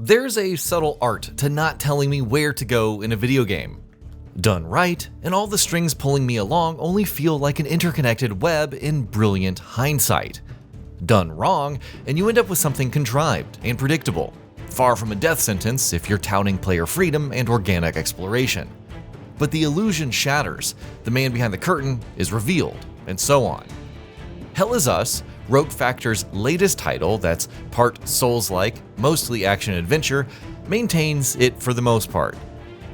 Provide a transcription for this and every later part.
There's a subtle art to not telling me where to go in a video game. Done right, and all the strings pulling me along only feel like an interconnected web in brilliant hindsight. Done wrong, and you end up with something contrived and predictable, far from a death sentence if you're touting player freedom and organic exploration. But the illusion shatters, the man behind the curtain is revealed, and so on. Hell Is Us, Rogue Factor's latest title that's part Souls-like, mostly action-adventure, maintains it for the most part.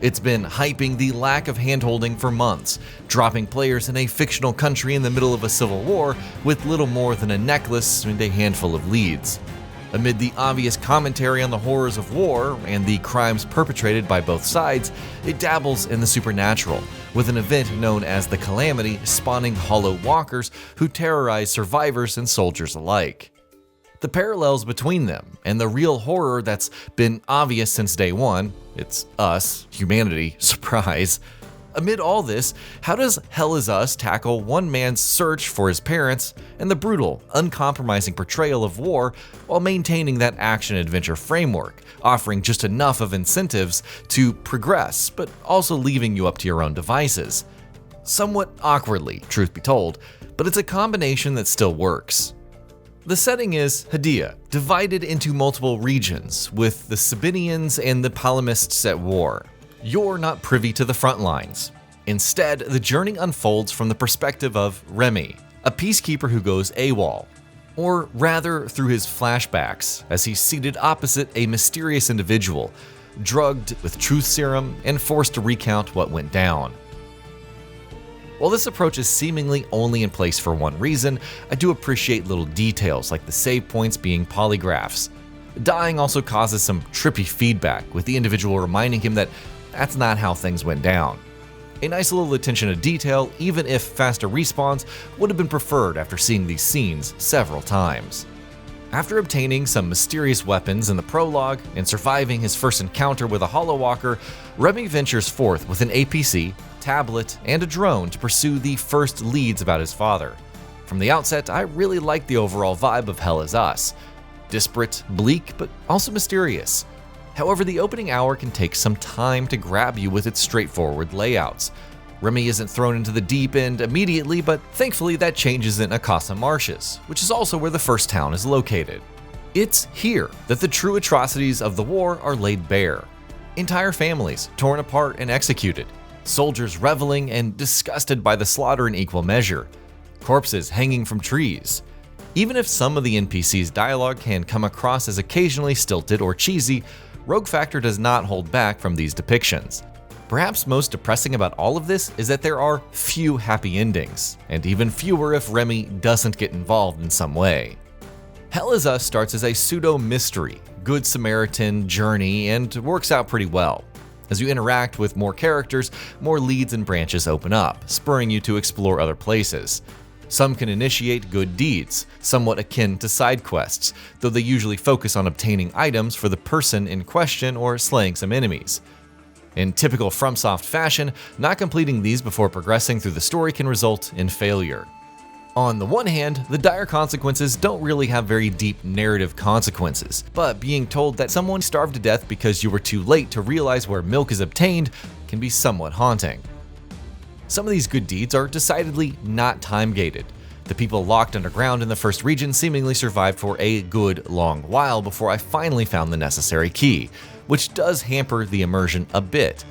It's been hyping the lack of handholding for months, dropping players in a fictional country in the middle of a civil war with little more than a necklace and a handful of leads. Amid the obvious commentary on the horrors of war and the crimes perpetrated by both sides, it dabbles in the supernatural, with an event known as the Calamity spawning hollow walkers who terrorize survivors and soldiers alike. The parallels between them and the real horror that's been obvious since day one, it's us, humanity, surprise. Amid all this, how does Hell Is Us tackle one man's search for his parents and the brutal, uncompromising portrayal of war while maintaining that action-adventure framework, offering just enough of incentives to progress, but also leaving you up to your own devices? Somewhat awkwardly, truth be told, but it's a combination that still works. The setting is Hadia, divided into multiple regions, with the Sabinians and the Palamists at war. You're not privy to the front lines. Instead, the journey unfolds from the perspective of Remy, a peacekeeper who goes AWOL, or rather through his flashbacks as he's seated opposite a mysterious individual, drugged with truth serum and forced to recount what went down. While this approach is seemingly only in place for one reason, I do appreciate little details like the save points being polygraphs. Dying also causes some trippy feedback, with the individual reminding him that that's not how things went down. A nice little attention to detail, even if faster respawns would have been preferred after seeing these scenes several times. After obtaining some mysterious weapons in the prologue and surviving his first encounter with a Hollow Walker, Remy ventures forth with an APC, tablet, and a drone to pursue the first leads about his father. From the outset, I really like the overall vibe of Hell Is Us. Disparate, bleak, but also mysterious. However, the opening hour can take some time to grab you with its straightforward layouts. Remy isn't thrown into the deep end immediately, but thankfully that changes in Akasa Marshes, which is also where the first town is located. It's here that the true atrocities of the war are laid bare. Entire families torn apart and executed. Soldiers reveling and disgusted by the slaughter in equal measure. Corpses hanging from trees. Even if some of the NPC's dialogue can come across as occasionally stilted or cheesy, Rogue Factor does not hold back from these depictions. Perhaps most depressing about all of this is that there are few happy endings, and even fewer if Remy doesn't get involved in some way. Hell Is Us starts as a pseudo-mystery, Good Samaritan journey and works out pretty well. As you interact with more characters, more leads and branches open up, spurring you to explore other places. Some can initiate good deeds, somewhat akin to side quests, though they usually focus on obtaining items for the person in question or slaying some enemies. In typical FromSoft fashion, not completing these before progressing through the story can result in failure. On the one hand, the dire consequences don't really have very deep narrative consequences, but being told that someone starved to death because you were too late to realize where milk is obtained can be somewhat haunting. Some of these good deeds are decidedly not time-gated. The people locked underground in the first region seemingly survived for a good long while before I finally found the necessary key, which does hamper the immersion a bit.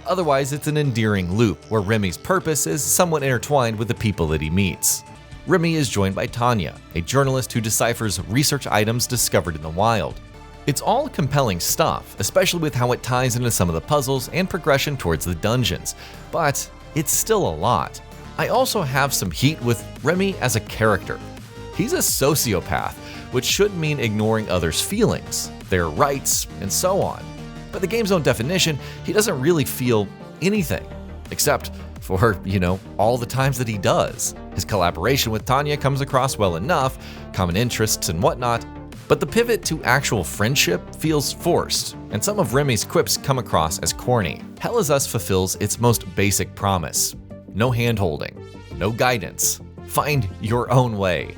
Otherwise, it's an endearing loop where Remy's purpose is somewhat intertwined with the people that he meets. Remy is joined by Tanya, a journalist who deciphers research items discovered in the wild. It's all compelling stuff, especially with how it ties into some of the puzzles and progression towards the dungeons, but it's still a lot. I also have some heat with Remy as a character. He's a sociopath, which shouldn't mean ignoring others' feelings, their rights, and so on. By the game's own definition, he doesn't really feel anything, except for, all the times that he does. His collaboration with Tanya comes across well enough, common interests and whatnot, but the pivot to actual friendship feels forced, and some of Remy's quips come across as corny. Hell Is Us fulfills its most basic promise. No hand-holding, no guidance. Find your own way.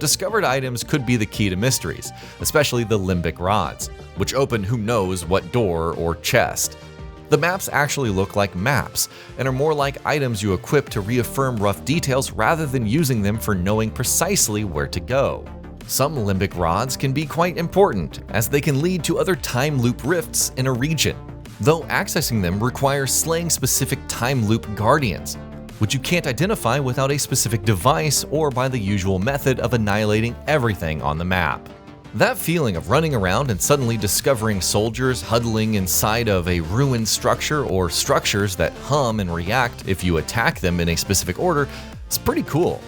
Discovered items could be the key to mysteries, especially the limbic rods, which open who knows what door or chest. The maps actually look like maps, and are more like items you equip to reaffirm rough details rather than using them for knowing precisely where to go. Some limbic rods can be quite important, as they can lead to other time loop rifts in a region, though accessing them requires slaying specific time loop guardians, which you can't identify without a specific device or by the usual method of annihilating everything on the map. That feeling of running around and suddenly discovering soldiers huddling inside of a ruined structure or structures that hum and react if you attack them in a specific order is pretty cool.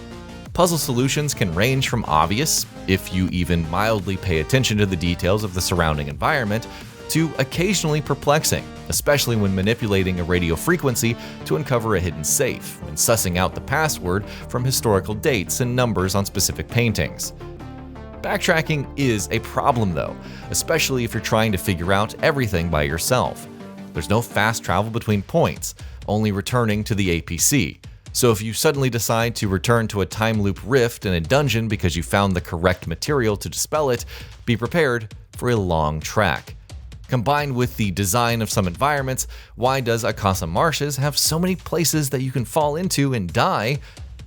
Puzzle solutions can range from obvious, if you even mildly pay attention to the details of the surrounding environment, to occasionally perplexing, especially when manipulating a radio frequency to uncover a hidden safe and sussing out the password from historical dates and numbers on specific paintings. Backtracking is a problem though, especially if you're trying to figure out everything by yourself. There's no fast travel between points, only returning to the APC. So if you suddenly decide to return to a time loop rift in a dungeon because you found the correct material to dispel it, be prepared for a long trek. Combined with the design of some environments, why does Akasa Marshes have so many places that you can fall into and die,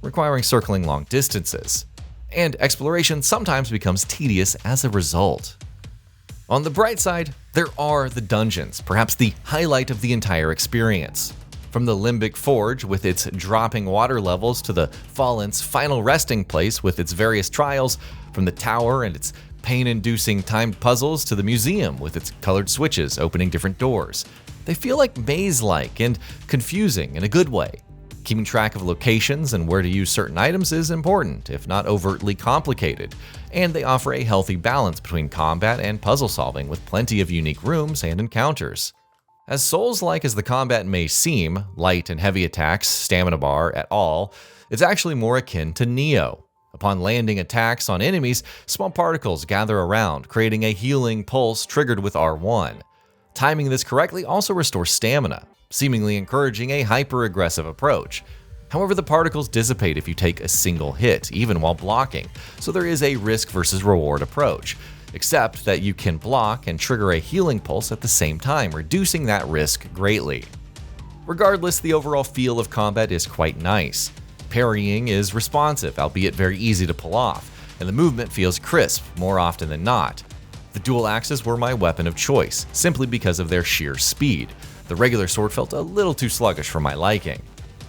requiring circling long distances? And exploration sometimes becomes tedious as a result. On the bright side, there are the dungeons, perhaps the highlight of the entire experience. From the Limbic Forge with its dropping water levels to the Fallen's final resting place with its various trials, from the tower and its pain-inducing timed puzzles to the museum with its colored switches opening different doors. They feel like maze-like and confusing in a good way. Keeping track of locations and where to use certain items is important, if not overtly complicated, and they offer a healthy balance between combat and puzzle solving with plenty of unique rooms and encounters. As Souls-like as the combat may seem, light and heavy attacks, stamina bar at all, it's actually more akin to Nioh. Upon landing attacks on enemies, small particles gather around, creating a healing pulse triggered with R1. Timing this correctly also restores stamina, seemingly encouraging a hyper-aggressive approach. However, the particles dissipate if you take a single hit, even while blocking, so there is a risk versus reward approach, except that you can block and trigger a healing pulse at the same time, reducing that risk greatly. Regardless, the overall feel of combat is quite nice. Parrying is responsive, albeit very easy to pull off, and the movement feels crisp more often than not. The dual axes were my weapon of choice, simply because of their sheer speed. The regular sword felt a little too sluggish for my liking.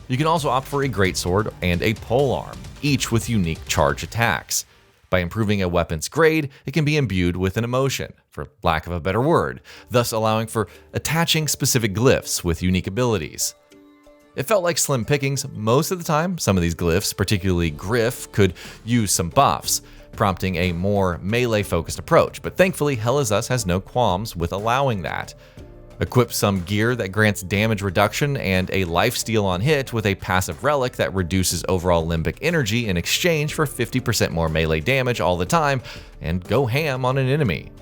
You can also opt for a greatsword and a polearm, each with unique charge attacks. By improving a weapon's grade, it can be imbued with an emotion, for lack of a better word, thus allowing for attaching specific glyphs with unique abilities. It felt like slim pickings most of the time. Some of these glyphs, particularly Griff, could use some buffs, prompting a more melee-focused approach, but thankfully Hell Is Us has no qualms with allowing that. Equip some gear that grants damage reduction and a lifesteal on hit with a passive relic that reduces overall limbic energy in exchange for 50% more melee damage all the time, and go ham on an enemy.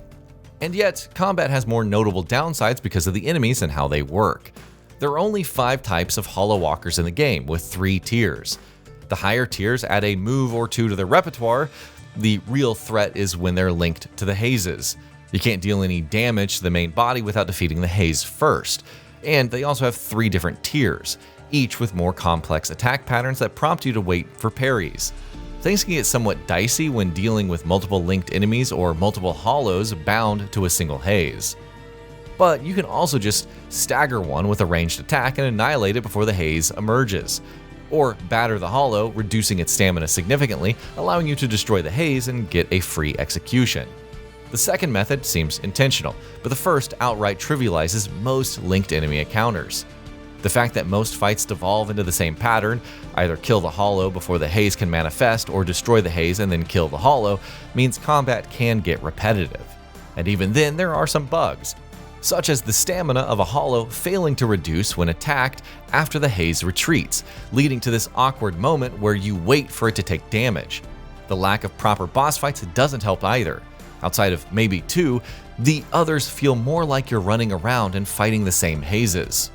And yet, combat has more notable downsides because of the enemies and how they work. There are only 5 types of Hollow Walkers in the game, with 3 tiers. The higher tiers add a move or two to their repertoire. The real threat is when they're linked to the hazes. You can't deal any damage to the main body without defeating the haze first. And they also have 3 different tiers, each with more complex attack patterns that prompt you to wait for parries. Things can get somewhat dicey when dealing with multiple linked enemies or multiple hollows bound to a single haze. But you can also just stagger one with a ranged attack and annihilate it before the haze emerges. Or batter the hollow, reducing its stamina significantly, allowing you to destroy the haze and get a free execution. The second method seems intentional, but the first outright trivializes most linked enemy encounters. The fact that most fights devolve into the same pattern, either kill the hollow before the haze can manifest or destroy the haze and then kill the hollow, means combat can get repetitive. And even then, there are some bugs, such as the stamina of a hollow failing to reduce when attacked after the haze retreats, leading to this awkward moment where you wait for it to take damage. The lack of proper boss fights doesn't help either. Outside of maybe 2, the others feel more like you're running around and fighting the same hazes.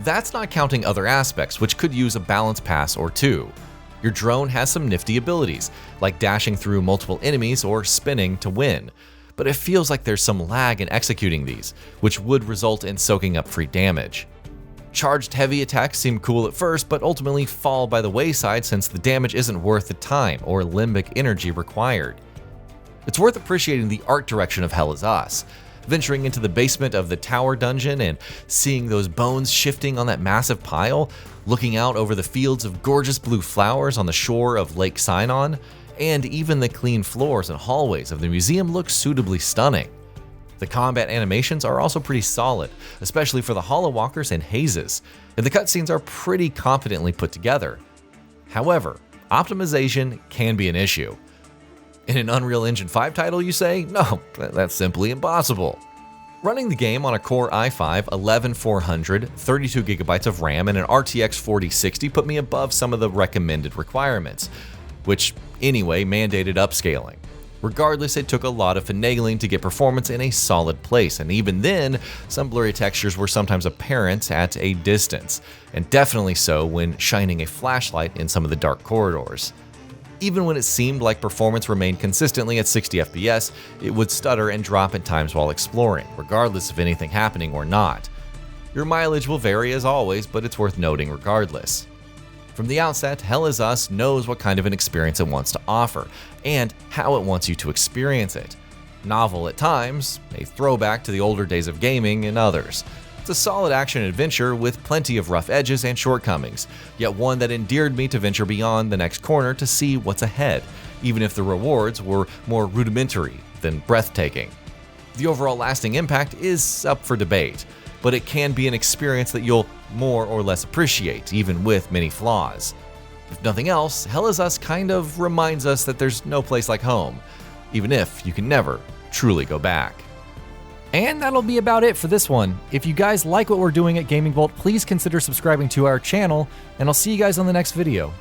That's not counting other aspects which could use a balance pass or 2. Your drone has some nifty abilities, like dashing through multiple enemies or spinning to win, but it feels like there's some lag in executing these, which would result in soaking up free damage. Charged heavy attacks seem cool at first, but ultimately fall by the wayside since the damage isn't worth the time or limbic energy required. It's worth appreciating the art direction of Hell Is Us. Venturing into the basement of the tower dungeon and seeing those bones shifting on that massive pile, looking out over the fields of gorgeous blue flowers on the shore of Lake Sinon, and even the clean floors and hallways of the museum look suitably stunning. The combat animations are also pretty solid, especially for the Hollow Walkers and hazes, and the cutscenes are pretty competently put together. However, optimization can be an issue. In an Unreal Engine 5 title, you say? No, that's simply impossible. Running the game on a Core i5 11400, 32GB of RAM, and an RTX 4060 put me above some of the recommended requirements, which anyway mandated upscaling. Regardless, it took a lot of finagling to get performance in a solid place, and even then, some blurry textures were sometimes apparent at a distance, and definitely so when shining a flashlight in some of the dark corridors. Even when it seemed like performance remained consistently at 60 FPS, it would stutter and drop at times while exploring, regardless of anything happening or not. Your mileage will vary as always, but it's worth noting regardless. From the outset, Hell Is Us knows what kind of an experience it wants to offer, and how it wants you to experience it. Novel at times, a throwback to the older days of gaming in others. It's a solid action adventure with plenty of rough edges and shortcomings, yet one that endeared me to venture beyond the next corner to see what's ahead, even if the rewards were more rudimentary than breathtaking. The overall lasting impact is up for debate, but it can be an experience that you'll more or less appreciate, even with many flaws. If nothing else, Hell Is Us kind of reminds us that there's no place like home, even if you can never truly go back. And that'll be about it for this one. If you guys like what we're doing at GamingBolt, please consider subscribing to our channel, and I'll see you guys on the next video.